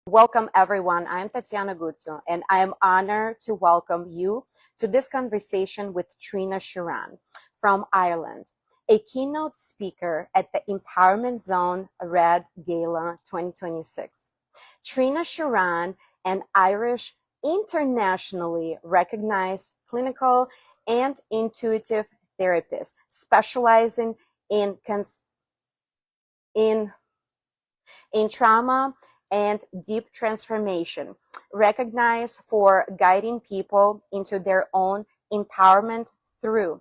Welcome everyone. I'm Tatiana Gutsu and I am honored to welcome you to this conversation with Triona Sheeran from Ireland, a keynote speaker at the Empowerment Zone RED Gala 2026. Triona Sheeran, an Irish internationally recognized clinical and intuitive therapist specializing in in trauma and deep transformation, recognized for guiding people into their own empowerment through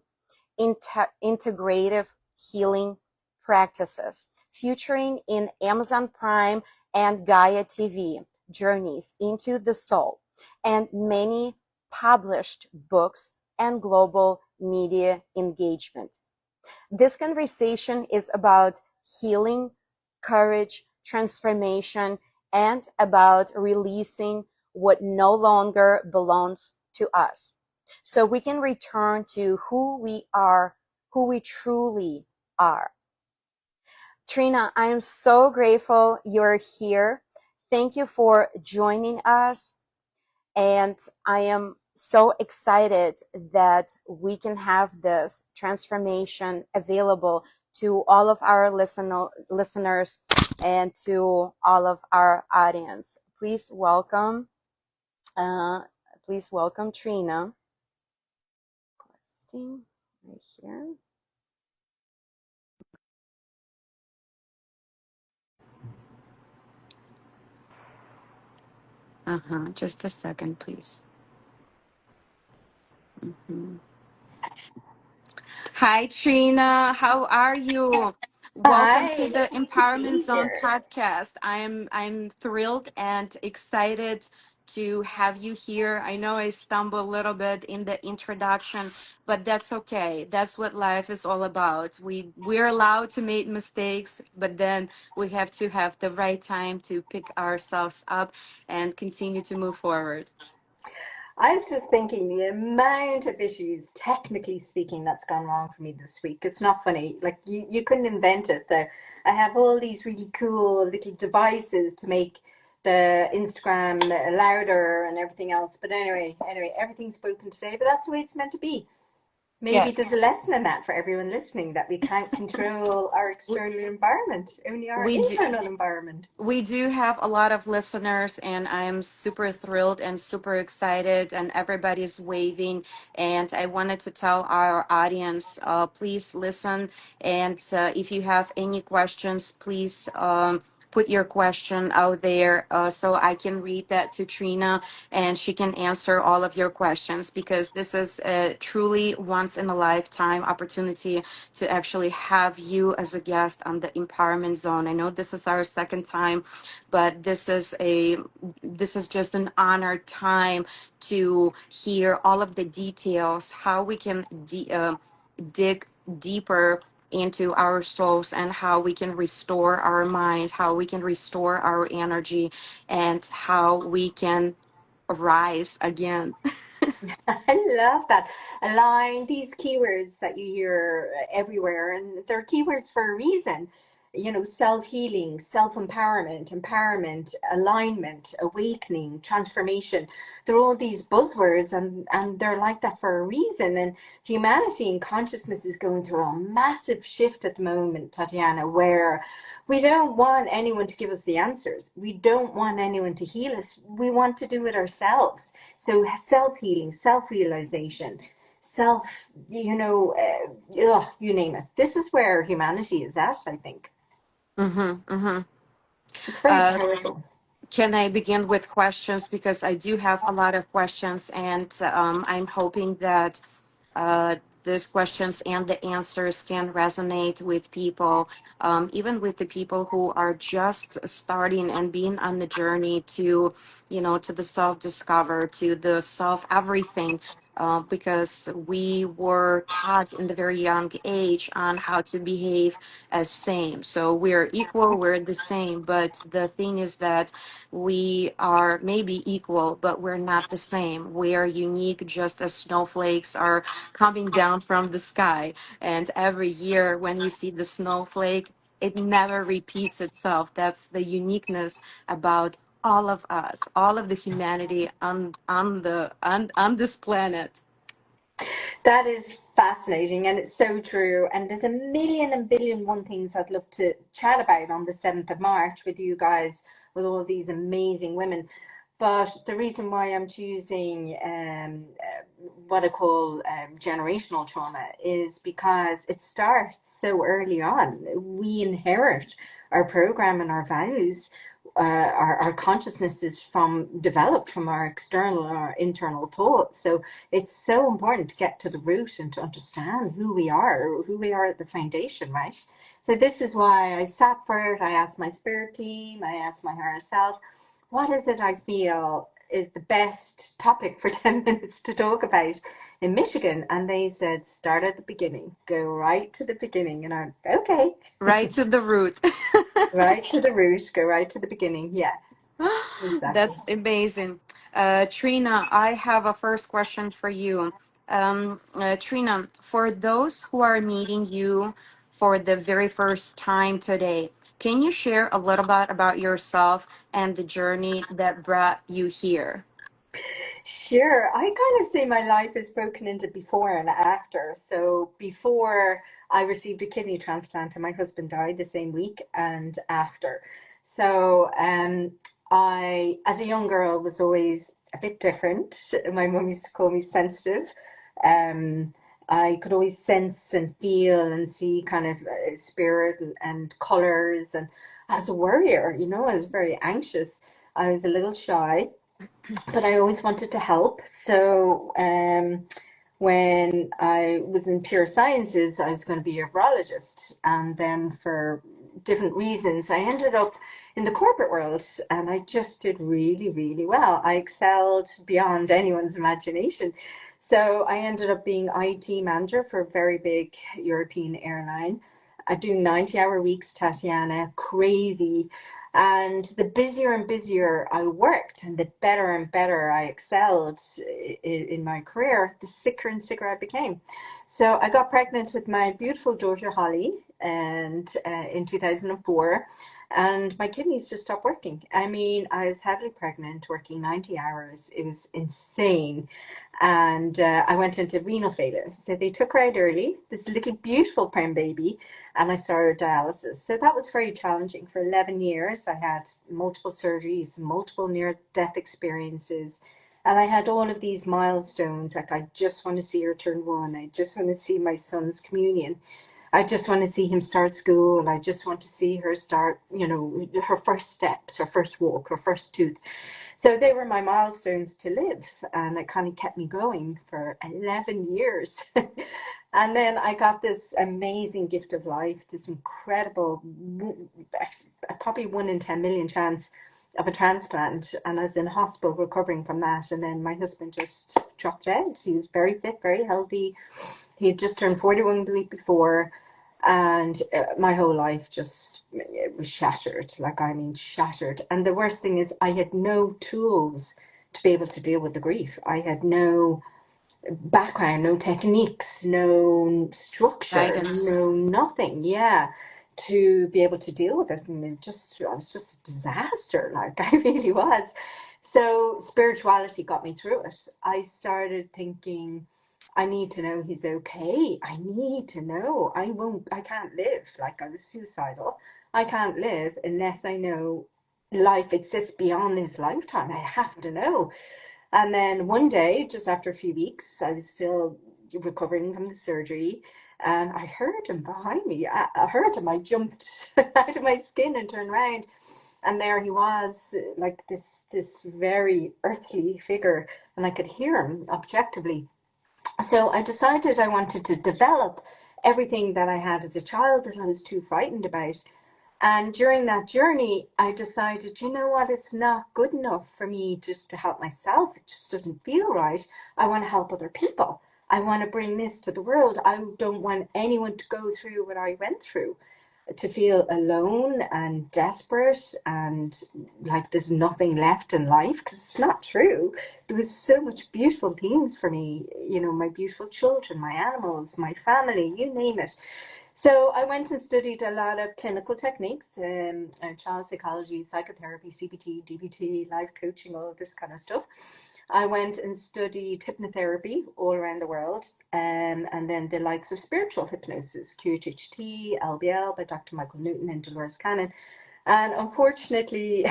integrative healing practices, featuring in Amazon Prime and Gaia TV, Journeys into the Soul, and many published books and global media engagement. This conversation is about healing, courage, transformation, and about releasing what no longer belongs to us. So we can return to who we are, who we truly are. Triona, I am so grateful you're here. Thank you for joining us. And I am so excited that we can have this transformation available to all of our listeners and to all of our audience. Please welcome Triona. Requesting right here. Just a second, please. Hi, Trina. How are you? Welcome Hi, to the lovely to Empowerment be Zone here. podcast. I'm thrilled and excited to have you here. I know I stumbled a little bit in the introduction, but that's okay. That's what life is all about. We're allowed to make mistakes, but then we have to have the right time to pick ourselves up and continue to move forward. I was just thinking the amount of issues, technically speaking, that's gone wrong for me this week. It's not funny. Like you couldn't invent it. I have all these really cool little devices to make the Instagram louder and everything else. But anyway, everything's broken today, but that's the way it's meant to be. Maybe there's Yes. a lesson in that for everyone listening that we can't control our We, external environment, only our we do. internal environment. We do have a lot of listeners, and I'm super thrilled and super excited, and everybody's waving. And I wanted to tell our audience, please listen. And if you have any questions, please put your question out there so I can read that to Trina and she can answer all of your questions, because this is a truly once in a lifetime opportunity to actually have you as a guest on the Empowerment Zone. I know this is our second time, but this is just an honored time to hear all of the details, how we can dig deeper into our souls, and how we can restore our mind, how we can restore our energy, and how we can rise again. I love that. Align these keywords that you hear everywhere, and they're keywords for a reason. You know, self-healing, self-empowerment, empowerment, alignment, awakening, transformation. They're all these buzzwords, and they're like that for a reason. And humanity and consciousness is going through a massive shift at the moment, Tatiana, where we don't want anyone to give us the answers. We don't want anyone to heal us. We want to do it ourselves. So self-healing, self-realization, self, you name it. This is where humanity is at, I think. Mm-hmm, mm-hmm. It's very Uh, powerful. can I begin with questions? Because I do have a lot of questions, and I'm hoping that those questions and the answers can resonate with people, even with the people who are just starting and being on the journey to, to the self-discover, to the self-everything. Because we were taught in the very young age on how to behave as same. So we're equal, we're the same. But the thing is that we are maybe equal, but we're not the same. We are unique, just as snowflakes are coming down from the sky. And every year when we see the snowflake, it never repeats itself. That's the uniqueness about All of us, all of the humanity on this planet. That is fascinating and it's so true. And there's a million and billion one things I'd love to chat about on the 7th of March with you guys, with all of these amazing women. But the reason why I'm choosing what I call generational trauma is because it starts so early on. We inherit our program and our values. Our consciousness is developed from our external and our internal thoughts. So it's so important to get to the root and to understand who we are, at the foundation, right? So this is why I sat for it. I asked my spirit team, I asked my higher self, what is it I feel is the best topic for 10 minutes to talk about in Michigan? And they said, start at the beginning, go right to the beginning. And I'm okay. Right to the root. Right to the root, go right to the beginning. Yeah, exactly. That's amazing. Trina, I have a first question for you. Trina, for those who are meeting you for the very first time today, can you share a little bit about yourself and the journey that brought you here? Sure. I kind of say my life is broken into before and after. So before I received a kidney transplant and my husband died the same week, and after. So I, as a young girl, was always a bit different. My mum used to call me sensitive. Um, I could always sense and feel and see kind of spirit and colors. And as a warrior, I was very anxious. I was a little shy, but I always wanted to help. So when I was in pure sciences, I was going to be a virologist. And then for different reasons, I ended up in the corporate world and I just did really, really well. I excelled beyond anyone's imagination. So I ended up being IT manager for a very big European airline. I do 90-hour weeks, Tatiana, crazy. And the busier and busier I worked and the better and better I excelled in my career, the sicker and sicker I became. So I got pregnant with my beautiful daughter Holly and in 2004, and my kidneys just stopped working. I mean, I was heavily pregnant, working 90 hours. It was insane. And I went into renal failure. So they took her out early, this little beautiful prem baby, and I started dialysis. So that was very challenging. For 11 years, I had multiple surgeries, multiple near-death experiences, and I had all of these milestones. Like, I just want to see her turn 1. I just want to see my son's communion. I just want to see him start school. I just want to see her start, her first steps, her first walk, her first tooth. So they were my milestones to live, and it kind of kept me going for 11 years. And then I got this amazing gift of life, this incredible, probably 1 in 10 million chance of a transplant. And I was in hospital recovering from that. And then my husband just dropped out. He was very fit, very healthy. He had just turned 41 the week before. And my whole life just, it was shattered. Like, I mean, shattered. And the worst thing is I had no tools to be able to deal with the grief. I had no background, no techniques, no structure, Guidance. no nothing, yeah, to be able to deal with it. And I was just a disaster, like I really was. So spirituality got me through it. I started thinking, I need to know he's okay. I need to know. I can't live. Like, I was suicidal. I can't live unless I know life exists beyond his lifetime. I have to know. And then one day, just after a few weeks, I was still recovering from the surgery, and I heard him behind me. I heard him. I jumped out of my skin and turned around, and there he was, like this very earthly figure, and I could hear him objectively. So I decided I wanted to develop everything that I had as a child that I was too frightened about. And during that journey, I decided, you know what, it's not good enough for me just to help myself. It just doesn't feel right. I want to help other people. I want to bring this to the world. I don't want anyone to go through what I went through, to feel alone and desperate and like there's nothing left in life, because it's not true. There was so much beautiful things for me, my beautiful children, my animals, my family, you name it. So I went and studied a lot of clinical techniques, child psychology, psychotherapy, CBT, DBT, life coaching, all of this kind of stuff. I went and studied hypnotherapy all around the world, and then the likes of spiritual hypnosis, QHHT, LBL by Dr. Michael Newton and Dolores Cannon. And unfortunately,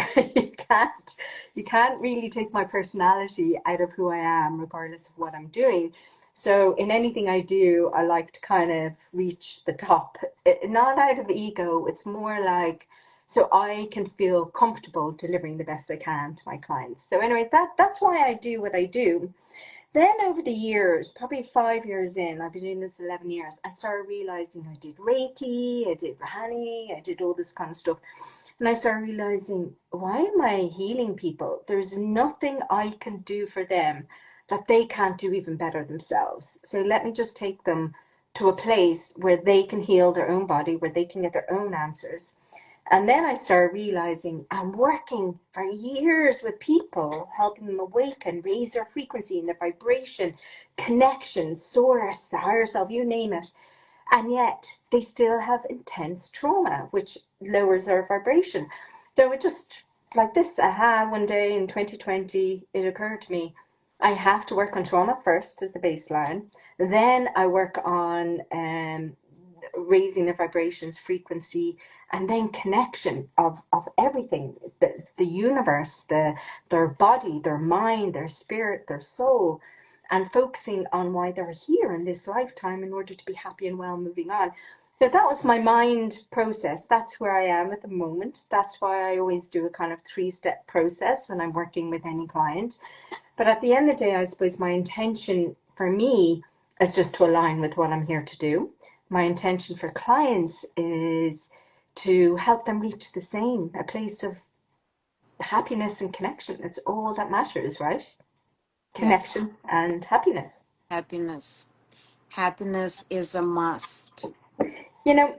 you can't really take my personality out of who I am, regardless of what I'm doing. So in anything I do, I like to kind of reach the top. Not out of ego, it's more like so I can feel comfortable delivering the best I can to my clients. So anyway, that's why I do what I do. Then over the years, probably 5 years in, I've been doing this 11 years, I started realizing I did Reiki, I did Rahani, I did all this kind of stuff. And I started realizing, why am I healing people? There's nothing I can do for them that they can't do even better themselves. So let me just take them to a place where they can heal their own body, where they can get their own answers. And then I started realizing I'm working for years with people, helping them awaken, raise their frequency and their vibration, connection, source, the higher self, you name it. And yet they still have intense trauma, which lowers our vibration. So it just like this, aha, one day in 2020, it occurred to me, I have to work on trauma first as the baseline. Then I work on raising the vibrations, frequency, and then connection of everything, the universe, their body, their mind, their spirit, their soul, and focusing on why they're here in this lifetime in order to be happy and well moving on. So that was my mind process. That's where I am at the moment. That's why I always do a kind of 3-step process when I'm working with any client. But at the end of the day, I suppose my intention for me is just to align with what I'm here to do. My intention for clients is to help them reach the same, a place of happiness and connection. It's all that matters, right? Yes, Connection and happiness. happiness. Happiness is a must. You know,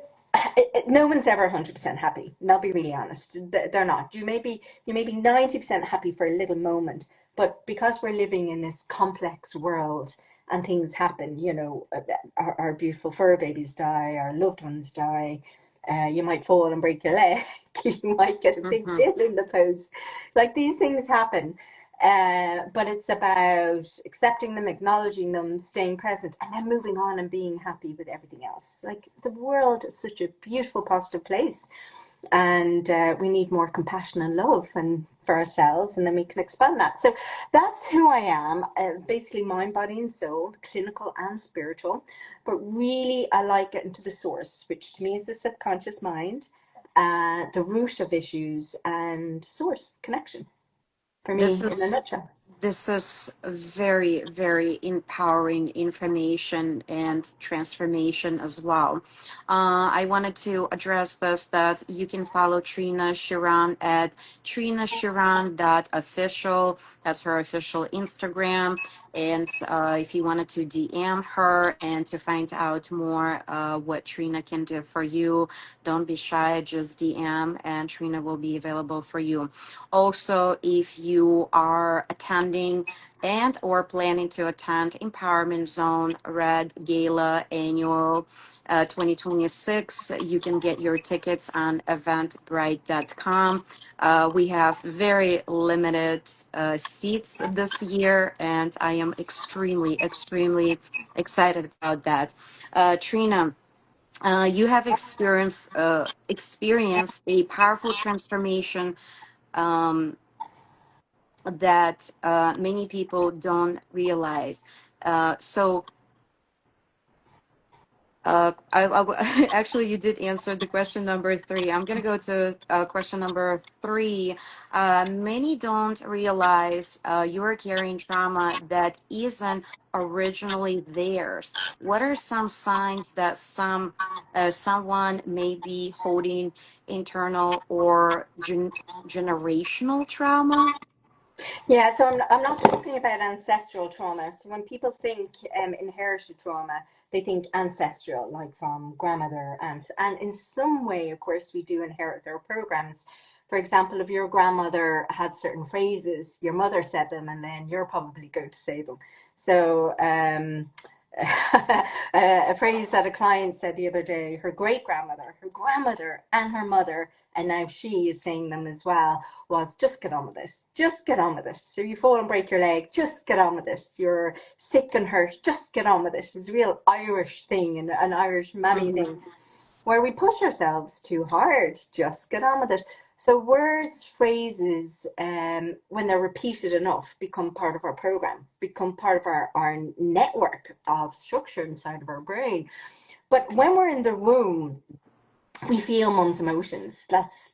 no one's ever 100% happy. And I'll be really honest. They're not. You may be 90% happy for a little moment, but because we're living in this complex world and things happen, our beautiful fur babies die, our loved ones die. You might fall and break your leg. You might get a big Hmm. bill in the post. Like these things happen. But it's about accepting them, acknowledging them, staying present, and then moving on and being happy with everything else. Like the world is such a beautiful, positive place, and we need more compassion and love and for ourselves, and then we can expand that. So that's who I am, basically mind, body, and soul, clinical and spiritual. But really, I like getting to the source, which to me is the subconscious mind, the root of issues, and source connection for This me in a is nutshell. this is very, very empowering information and transformation as well. I wanted to address this that you can follow Triona Sheeran at trinasheeran.official. That's her official Instagram. And if you wanted to DM her and to find out more what Trina can do for you, don't be shy, just DM and Trina will be available for you. Also, if you are attending and or planning to attend Empowerment Zone Red Gala Annual 2026, you can get your tickets on eventbrite.com. We have very limited seats this year, and I am extremely, extremely excited about that. Trina, you have experienced a powerful transformation um, that many people don't realize. So actually, you did answer the question number 3. I'm going to go to question number 3. Many don't realize you are carrying trauma that isn't originally theirs. What are some signs that someone may be holding internal or generational trauma? Yeah, so I'm not talking about ancestral trauma. So when people think inherited trauma, they think ancestral, like from grandmother, aunts. And in some way, of course, we do inherit their programs. For example, if your grandmother had certain phrases, your mother said them, and then you're probably going to say them. So a phrase that a client said the other day, her great-grandmother, her grandmother, and her mother, and now she is saying them as well, was just get on with it. Just get on with it. So you fall and break your leg, just get on with it. You're sick and hurt, just get on with it. It's a real Irish thing and an Irish mammy Mm-hmm. thing where we push ourselves too hard. Just get on with it. So words, phrases, when they're repeated enough, become part of our program, become part of our network of structure inside of our brain. But when we're in the room, we feel mum's emotions. That's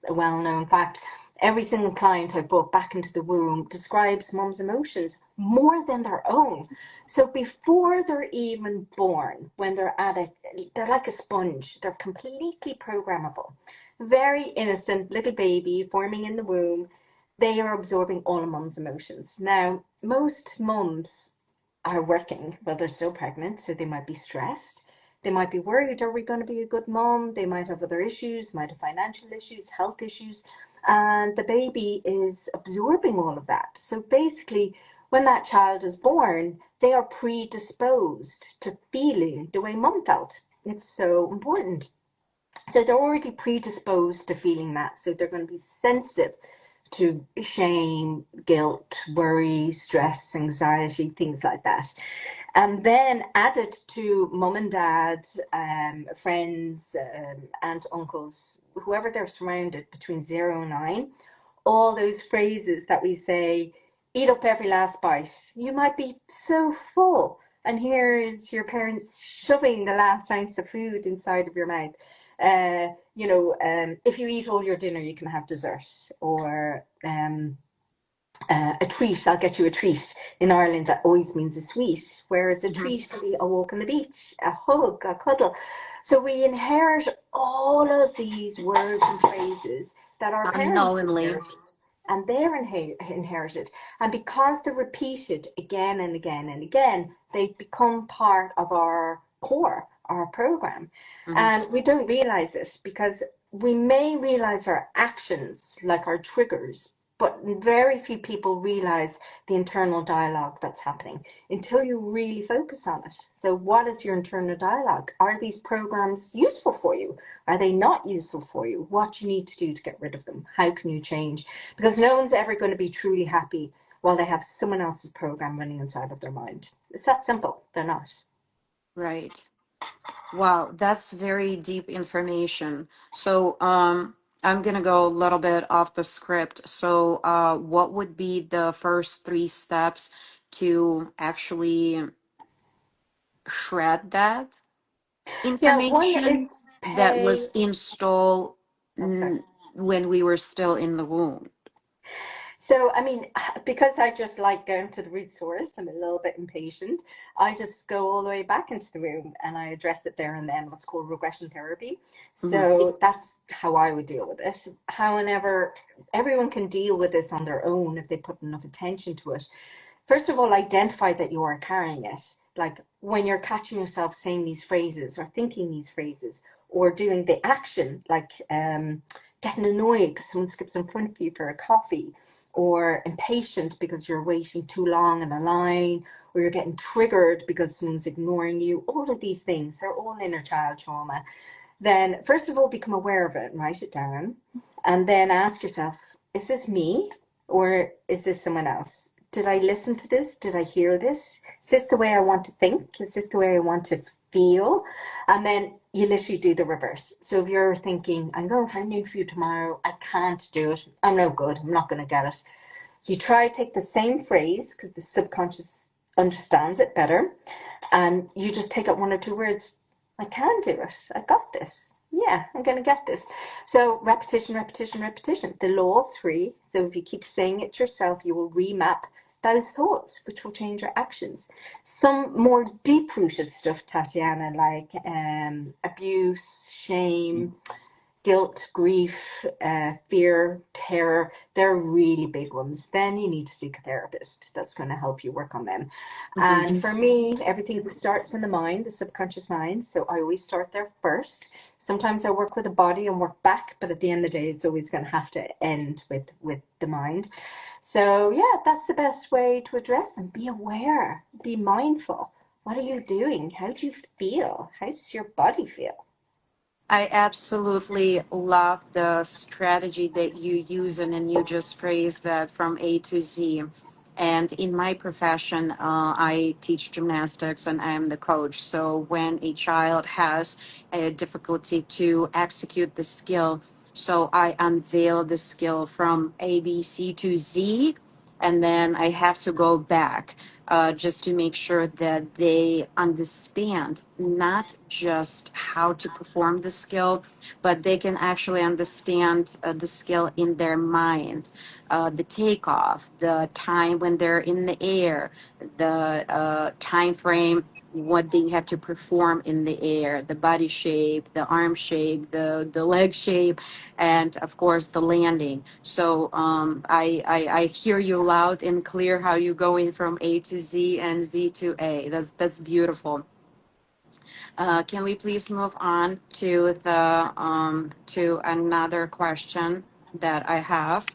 a well-known fact. Every single client I brought back into the room describes mum's emotions more than their own. So before they're even born, when they're at it, they're like a sponge. They're completely programmable. Very innocent little baby forming in the womb. They are absorbing all of mum's emotions. Now, most mums are working while they're still pregnant, so they might be stressed. They might be worried, are we going to be a good mom? They might have other issues, might have financial issues, health issues, and the baby is absorbing all of that. So basically, when that child is born, they are predisposed to feeling the way mom felt. It's so important. So they're already predisposed to feeling that. So they're going to be sensitive to shame, guilt, worry, stress, anxiety, things like that. And then added to mum and dad, friends, aunt, uncles, whoever they're surrounded between 0 and 9, all those phrases that we say, eat up every last bite. You might be so full, and here is your parents shoving the last ounce of food inside of your mouth. If you eat all your dinner, you can have dessert, or a treat. I'll get you a treat. In Ireland, that always means a sweet, whereas a treat can be a walk on the beach, a hug, a cuddle. So we inherit all of these words and phrases that our parents Unknowingly. inherited, and they're inherited. And because they're repeated again and again and again, they become part of our core, our program. Mm-hmm. And we don't realize it because we may realize our actions, like our triggers, but very few people realize the internal dialogue that's happening until you really focus on it. So what is your internal dialogue? Are these programs useful for you? Are they not useful for you? What do you need to do to get rid of them? How can you change? Because no one's ever going to be truly happy while they have someone else's program running inside of their mind. It's that simple. They're not. Right. Wow, that's very deep information. So, I'm gonna go a little bit off the script. So, what would be the first three steps to actually shred that Yeah, one is information that pay. was installed Oh, sorry. when we were still in the womb? So, I mean, because I just like going to the root source, I'm a little bit impatient. I just go all the way back into the room and I address it there and then, what's called regression therapy. Hmm. So that's how I would deal with it. However, everyone can deal with this on their own if they put enough attention to it. First of all, identify that you are carrying it. Like when you're catching yourself saying these phrases or thinking these phrases or doing the action, like getting annoyed because someone skips in front of you for a coffee, or impatient because you're waiting too long in a line, or you're getting triggered because someone's ignoring you. All of these things, they're all inner child trauma. Then, first of all, become aware of it and write it down. And then ask yourself, is this me or is this someone else? Did I listen to this? Did I hear this? Is this the way I want to think? Is this the way I want to feel? And then you literally do the reverse. So if you're thinking, I'm going for an interview tomorrow, I can't do it, I'm no good, I'm not going to get it. You try to take the same phrase because the subconscious understands it better, and you just take out one or two words. I can do it. I got this. Yeah, I'm going to get this. So repetition, repetition, repetition. The law of three. So if you keep saying it yourself, you will remap those thoughts, which will change your actions. Some more deep-rooted stuff, Tatiana, like abuse, shame, guilt, grief, fear, terror, they're really big ones. Then you need to seek a therapist that's going to help you work on them. Hmm. And for me, everything starts in the mind, the subconscious mind. So I always start there first. Sometimes I work with the body and work back, but at the end of the day, it's always going to have to end with the mind. So yeah, that's the best way to address them. Be aware, be mindful What are you doing? How do you feel? How does your body feel? I absolutely love the strategy that you use, and you just phrased that from A to Z. And in my profession, I teach gymnastics and I am the coach. So when a child has a difficulty to execute the skill, so I unveil the skill from A, B, C to Z, and then I have to go back just to make sure that they understand not just how to perform the skill, but they can actually understand the skill in their mind, the takeoff, the time when they're in the air, the time frame, what they have to perform in the air, the body shape, the arm shape, the leg shape, and of course the landing. So I hear you loud and clear how you go in from A to Z and Z to A. That's beautiful. Can we please move on to the to another question that I have?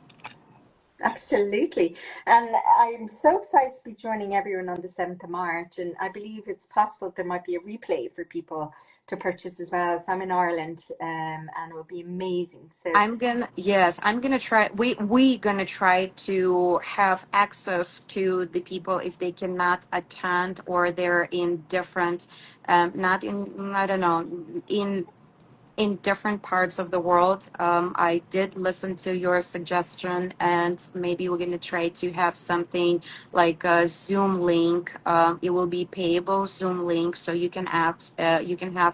Absolutely. And I'm so excited to be joining everyone on the 7th of March. And I believe it's possible there might be a replay for people to purchase as well. So I'm in Ireland, and it will be amazing. So I'm gonna try. We gonna try to have access to the people if they cannot attend or they're in different, not in, I don't know, in different parts of the world. I did listen to your suggestion, and maybe we're going to try to have something like a Zoom link. It will be payable Zoom link, so you can have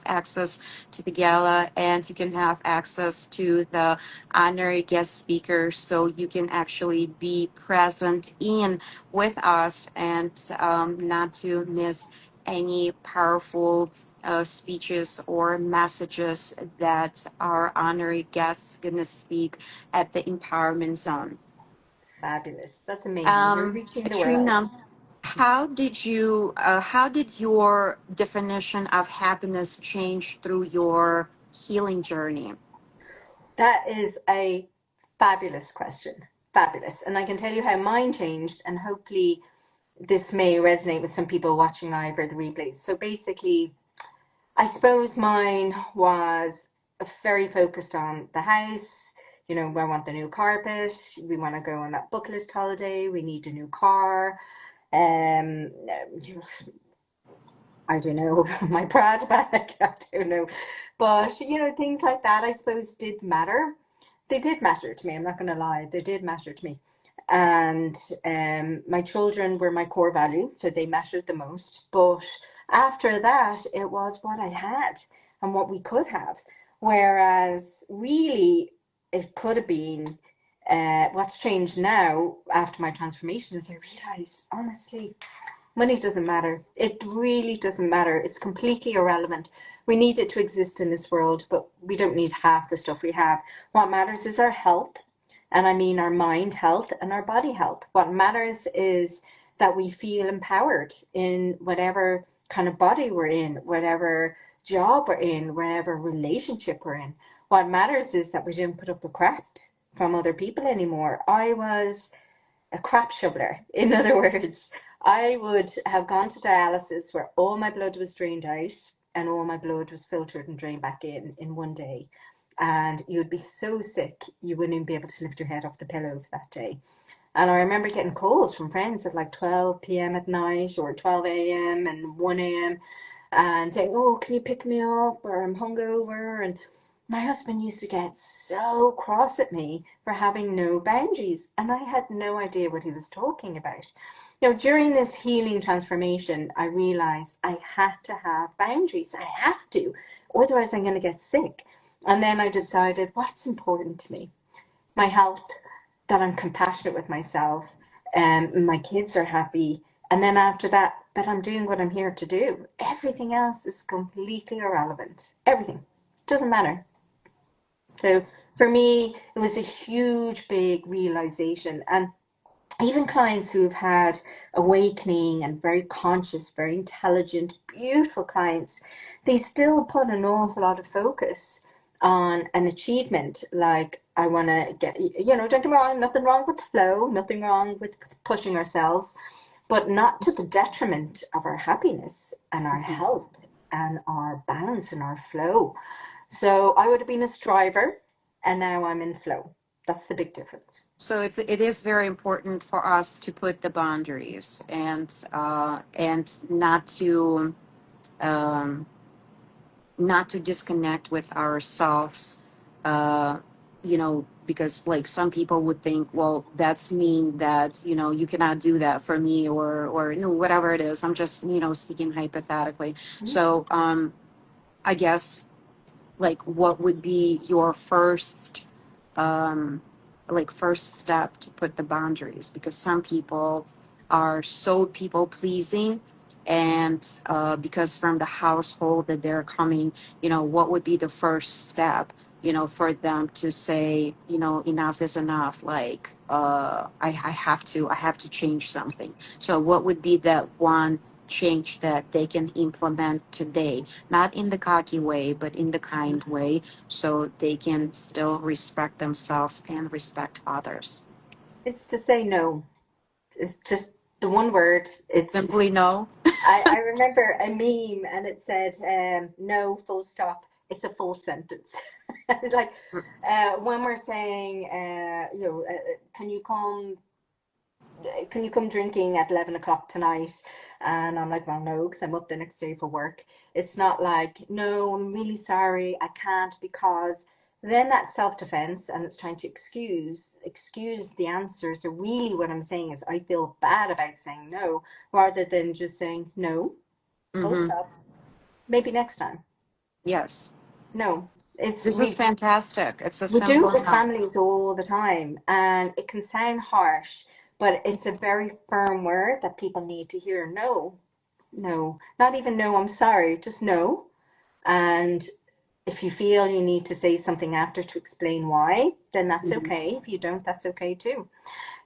access to the gala, and you can have access to the honorary guest speakers, so you can actually be present in with us and not to miss any powerful speeches or messages that our honorary guests going to speak at the Empowerment Zone. fabulous. That's amazing. You're reaching the world. Trina, how did your definition of happiness change through your healing journey? That is a fabulous question. Fabulous. And I can tell you how mine changed, and hopefully this may resonate with some people watching live or the replays. So basically, I suppose mine was very focused on the house. You know, I want the new carpet. We want to go on that bucket list holiday. We need a new car. Um, I don't know, my Prada bag. I don't know, but things like that. I suppose did matter. They did matter to me. I'm not going to lie. They did matter to me, and my children were my core value, so they mattered the most. But after that, it was what I had and what we could have. Whereas really, it could have been. What's changed now after my transformation is I realized, honestly, money doesn't matter. It really doesn't matter. It's completely irrelevant. We need it to exist in this world, but we don't need half the stuff we have. What matters is our health, and I mean our mind health and our body health. What matters is that we feel empowered in whatever kind of body we're in, whatever job we're in, whatever relationship we're in. What matters is that we don't put up with crap from other people anymore. I was a crap shoveler. In other words, I would have gone to dialysis where all my blood was drained out and all my blood was filtered and drained back in one day. And you'd be so sick, you wouldn't even be able to lift your head off the pillow for that day. And I remember getting calls from friends at like 12 p.m. at night or 12 a.m. and 1 a.m. and saying, "Oh, can you pick me up?" or "I'm hungover." And my husband used to get so cross at me for having no boundaries, and I had no idea what he was talking about. During this healing transformation, I realized I had to have boundaries. I have to, otherwise I'm going to get sick. And then I decided what's important to me: my health, that I'm compassionate with myself, and my kids are happy. And then after that, that I'm doing what I'm here to do. Everything else is completely irrelevant. Everything. Doesn't matter. So for me, it was a huge, big realization. And even clients who've had awakening and very conscious, very intelligent, beautiful clients, they still put an awful lot of focus on an achievement. Like, I want to get, don't get me wrong, nothing wrong with flow, nothing wrong with pushing ourselves. but not to the detriment of our happiness and our Mhm. health and our balance and our flow. So I would have been a striver and now I'm in flow. That's the big difference. So it is very important for us to put the boundaries and um, not to disconnect with ourselves. Uh, because like some people would think, well, that's mean that you cannot do that for me, or no, whatever it is. I'm just speaking hypothetically. Mhm. So I guess, like, what would be your um first step to put the boundaries, because some people are so people pleasing, and because from the household that they're coming, what would be the first step for them to say, enough is enough, like I have to change something. So what would be that one change that they can implement today, not in the cocky way but in the kind way, so they can still respect themselves and respect others? It's to say no. It's just the one word. It's Simply no. I remember a meme and it said, no, full stop. It's a full sentence. Like when we're saying, can you come drinking at 11 o'clock tonight? And I'm like, well, no, because I'm up the next day for work. It's not like, no, I'm really sorry, I can't, because then that's self-defense and it's trying to excuse the answer. So really what I'm saying is I feel bad about saying no rather than just saying no, full Mm-hmm. stop. Maybe next time. Yes. No, it's This is fantastic. It's a we do simple it with no. families all the time, and it can sound harsh, but it's a very firm word that people need to hear. No, no, not even no, I'm sorry, just no. And if you feel you need to say something after to explain why, then that's Mhm. okay. If you don't, that's okay too.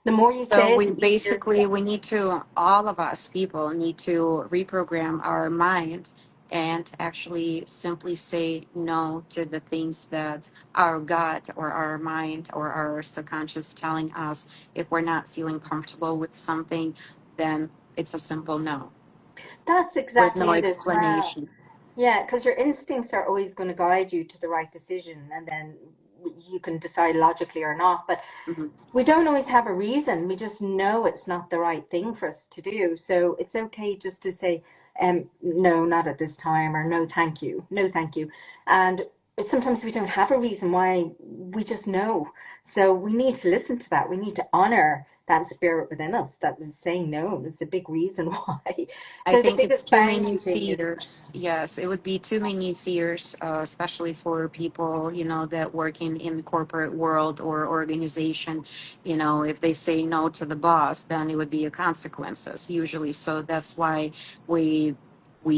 The more you So say we it, the easier it basically, gets. we need to, all of us people need to reprogram our mind and actually simply say no to the things that our gut or our mind or our subconscious telling us. If we're not feeling comfortable with something, then it's a simple no That's with exactly no it as well. explanation. Yeah, because your instincts are always going to guide you to the right decision, and then you can decide logically or not. But Mhm. we don't always have a reason. We just know it's not the right thing for us to do. So it's okay just to say, no, not at this time, or no, thank you, no, thank you. And sometimes we don't have a reason why, we just know. So we need to listen to that. We need to honor that spirit within us that is saying no. It's a big reason why. I So the think it's biggest too many boundary thing is, fears. Yes, it would be too many fears, especially for people, that work in the corporate world or organization. If they say no to the boss, then it would be a consequences usually. So that's why we,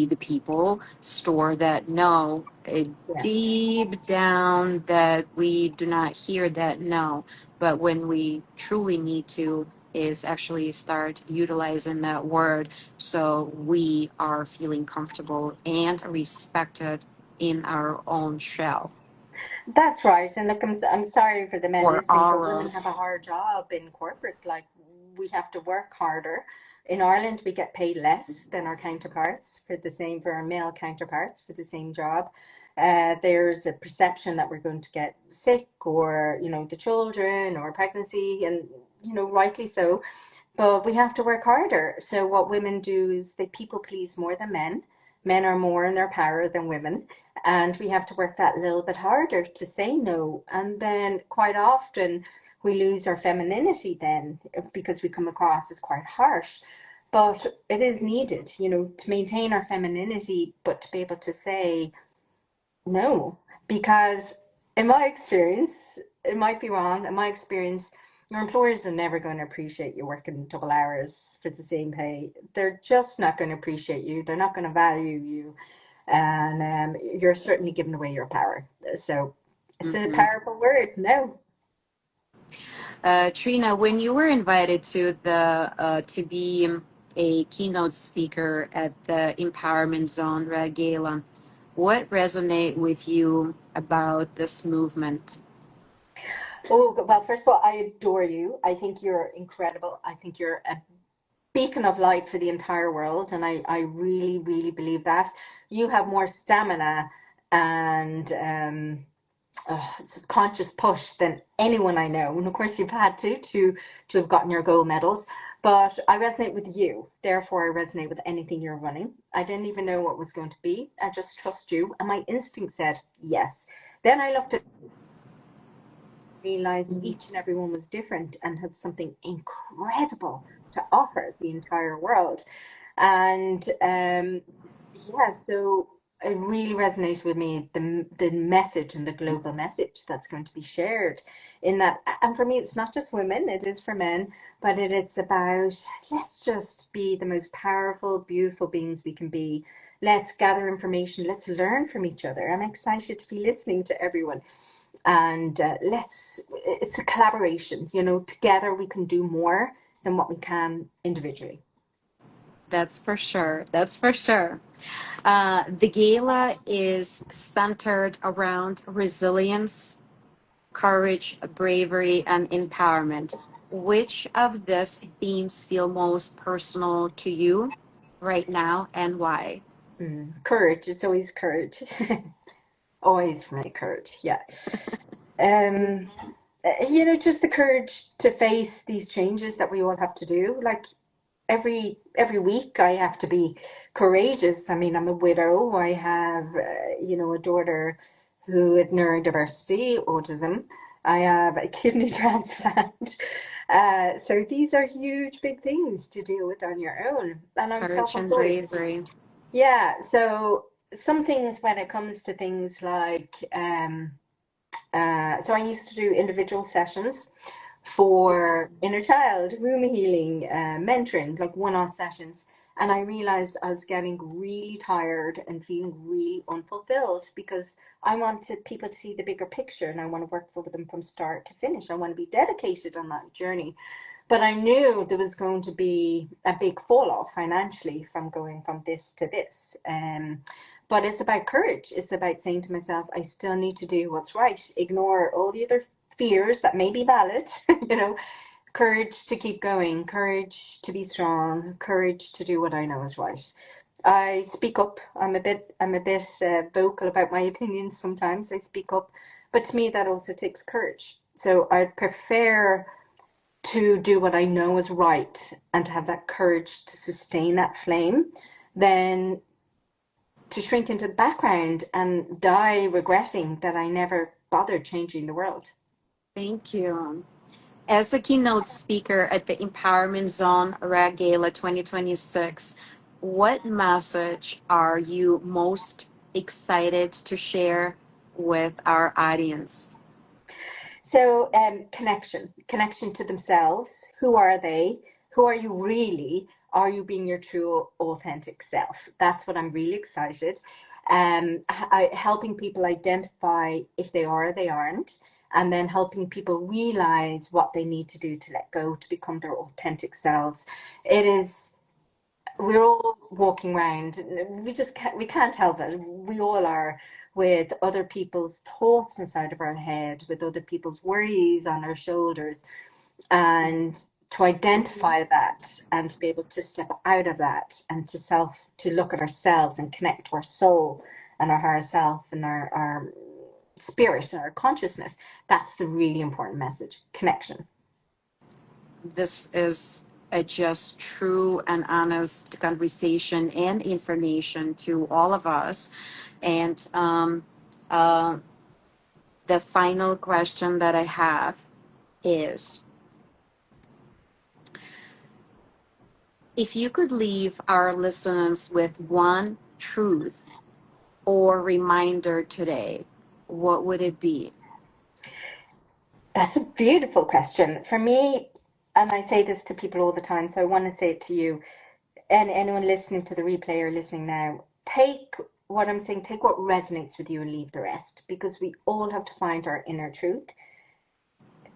the people, store that no yeah. deep down, that we do not hear that no. But when we truly need to, is actually start utilizing that word, so we are feeling comfortable and respected in our own shell That's right. And look, I'm sorry for the men or listening, but women aura. have a hard job in corporate. Like, we have to work harder. In Ireland, we get paid less than our counterparts for the same, for our male counterparts for the same job. There's a perception that we're going to get sick, or, the children, or pregnancy, and, rightly so. But we have to work harder. So what women do is they people please more than men. Men are more in their power than women. And we have to work that little bit harder to say no. And then quite often we lose our femininity then, because we come across as quite harsh. But it is needed, to maintain our femininity, but to be able to say no. Because in my experience, it might be wrong, in my experience, your employers are never going to appreciate you working double hours for the same pay. They're just not going to appreciate you. They're not going to value you. And you're certainly giving away your power. So it's a Hmm. powerful word. No. Trina, when you were invited to be a keynote speaker at the Empowerment Zone RED Gala, what resonate with you about this movement? Oh, well, first of all, I adore you. I think you're incredible. I think you're a beacon of light for the entire world, and I really, really believe that. You have more stamina and subconscious push than anyone I know. And of course, you've had to have gotten your gold medals. But I resonate with you. Therefore, I resonate with anything you're running. I didn't even know what was going to be. I just trust you, and my instinct said yes. Then I looked at realized each and every one was different and had something incredible to offer the entire world. And yeah, so it really resonated with me, the message and the global message that's going to be shared in that. And for me, it's not just women, it is for men, but it's about let's just be the most powerful, beautiful beings we can be. Let's gather information, let's learn from each other. I'm excited to be listening to everyone. And it's a collaboration, together we can do more than what we can individually. That's for sure. That's for sure. The gala is centered around resilience, courage, bravery, and empowerment. Which of these themes feel most personal to you right now, and why? Courage, it's always courage. Always for me, courage, yeah. um just the courage to face these changes that we all have to do. Like every week I have to be courageous. I mean, I'm a widow. I have a daughter who had neurodiversity, autism. I have a kidney transplant. So these are huge, big things to deal with on your own. And I'm Courage and self-employed. bravery. Yeah. So some things when it comes to things like, so I used to do individual sessions for inner child, room healing, mentoring, like one-off sessions. And I realized I was getting really tired and feeling really unfulfilled because I wanted people to see the bigger picture and I want to work with them from start to finish. I want to be dedicated on that journey. But I knew there was going to be a big fall off financially from going from this to this. But it's about courage. It's about saying to myself, I still need to do what's right. Ignore all the other fears that may be valid, courage to keep going, courage to be strong, courage to do what I know is right. I speak up. I'm a bit vocal about my opinions sometimes. I speak up, but to me that also takes courage. So I'd prefer to do what I know is right and to have that courage to sustain that flame than to shrink into the background and die regretting that I never bothered changing the world. Thank you. As a keynote speaker at the Empowerment Zone RED Gala 2026, what message are you most excited to share with our audience? So, connection to themselves. Who are they? Who are you really? Are you being your true, authentic self? That's what I'm really excited. Helping people identify if they are or they aren't, and then helping people realize what they need to do to let go to become their authentic selves. It is we're all walking around, we can't help it, we all are, with other people's thoughts inside of our head, with other people's worries on our shoulders, and to identify that and to be able to step out of that and to look at ourselves and connect to our soul and our higher self and our spirit and our consciousness. That's the really important message: connection. This is a just true and honest conversation and information to all of us. And uh, the final question that I have is, if you could leave our listeners with one truth or reminder today, what would it be? That's a beautiful question. For me, and I say this to people all the time, so I want to say it to you and anyone listening to the replay or listening now. Take what I'm saying, take what resonates with you and leave the rest, because we all have to find our inner truth.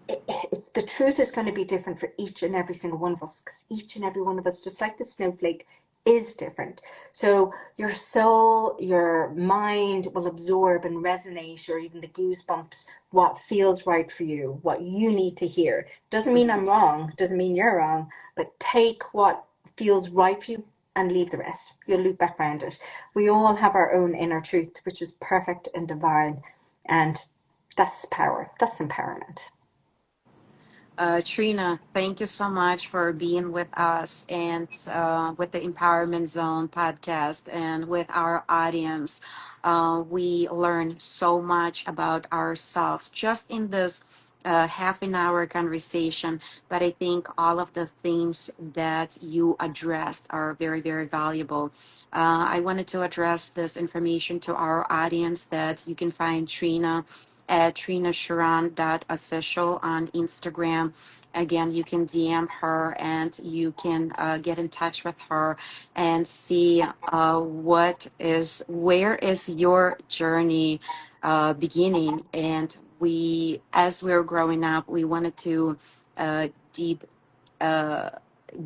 The truth is going to be different for each and every single one of us, because each and every one of us, just like the snowflake, is different. So your soul, your mind will absorb and resonate, or even the goosebumps, what feels right for you, what you need to hear. Doesn't mean I'm wrong, doesn't mean you're wrong, but take what feels right for you and leave the rest. You'll loop back around it. We all have our own inner truth, which is perfect and divine. And that's power. That's empowerment. Trina, thank you so much for being with us and with the Empowerment Zone podcast and with our audience. We learn so much about ourselves just in this half an hour conversation. But I think all of the things that you addressed are very, very valuable. I wanted to address this information to our audience that you can find Trina at trinasheeran.official on Instagram. Again, you can DM her and you can get in touch with her and see where is your journey beginning. And as we're growing up, we wanted to uh, deep, uh,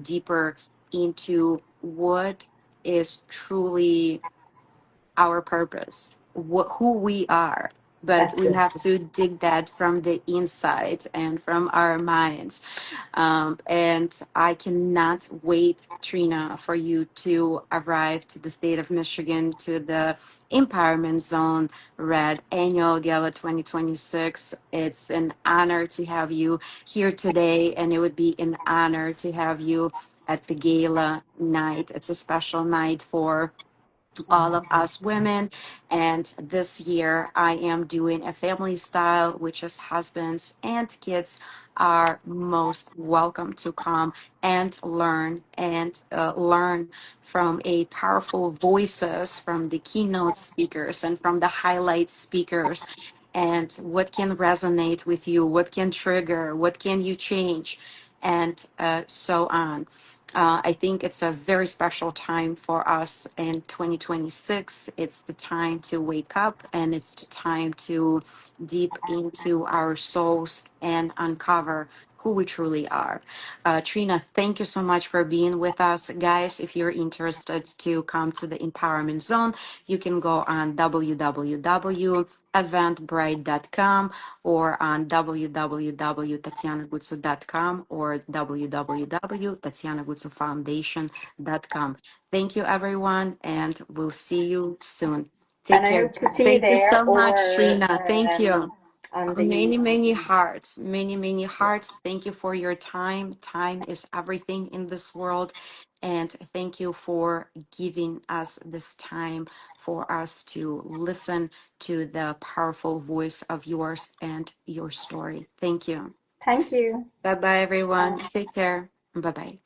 deeper into what is truly our purpose, who we are. But we have Absolutely. to dig that from the inside and from our minds. And I cannot wait, Trina, for you to arrive to the state of Michigan to the Empowerment Zone RED Annual Gala 2026. It's an honor to have you here today, and it would be an honor to have you at the gala night. It's a special night for all of us women. And this year, I am doing a family style, which is husbands and kids are most welcome to come and learn from a powerful voices from the keynote speakers and from the highlight speakers, and what can resonate with you, what can trigger, what can you change, and so on. I think it's a very special time for us in 2026. It's the time to wake up and it's the time to deep into our souls and uncover who we truly are. Trina, thank you so much for being with us. Guys, if you're interested to come to the Empowerment Zone, you can go on www.eventbrite.com or on www.tatianagutsu.com or www.tatianagutsufoundation.com. Thank you, everyone, and we'll see you soon. Take And I care. hope to see you Thank you there so much, or Trina. Thank you. on the. Many, many hearts, many, many Yes. hearts. Thank you for your time. Time is everything in this world. And thank you for giving us this time for us to listen to the powerful voice of yours and your story. Thank you. Thank you. Bye bye, everyone. Take care. Bye bye.